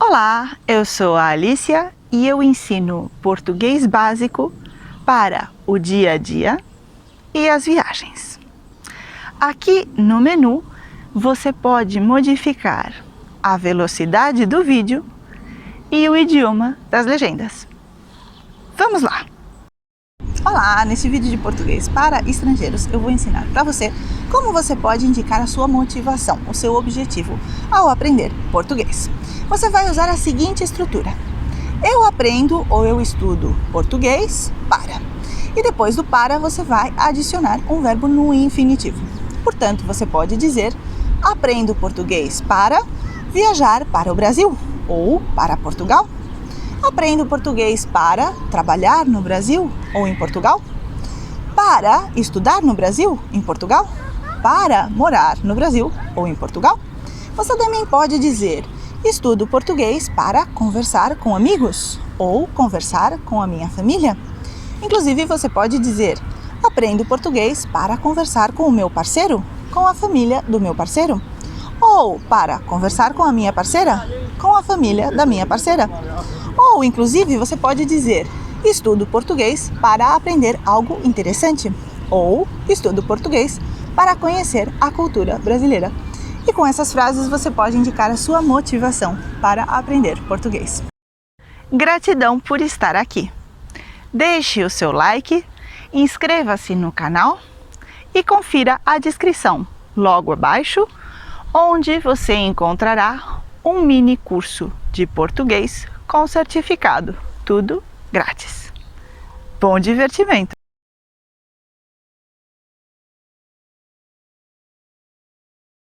Olá, eu sou a Alicia e eu ensino português básico para o dia a dia e as viagens. Aqui no menu você pode modificar a velocidade do vídeo e o idioma das legendas. Vamos lá! Olá, nesse vídeo de português para estrangeiros eu vou ensinar para você como você pode indicar a sua motivação, o seu objetivo ao aprender português. Você vai usar a seguinte estrutura: eu aprendo ou eu estudo português para. E depois do para você vai adicionar um verbo no infinitivo. Portanto, você pode dizer: aprendo português para viajar para o Brasil ou para Portugal. Aprendo português para trabalhar no Brasil ou em Portugal? Para estudar no Brasil, em Portugal? Para morar no Brasil ou em Portugal? Você também pode dizer: estudo português para conversar com amigos ou conversar com a minha família. Inclusive, você pode dizer: aprendo português para conversar com o meu parceiro, com a família do meu parceiro. Ou para conversar com a minha parceira, com a família da minha parceira. Ou, inclusive, você pode dizer: estudo português para aprender algo interessante. Ou estudo português para conhecer a cultura brasileira. E com essas frases você pode indicar a sua motivação para aprender português. Gratidão por estar aqui. Deixe o seu like, inscreva-se no canal e confira a descrição logo abaixo, onde você encontrará um mini curso de português com certificado, tudo grátis. Bom divertimento!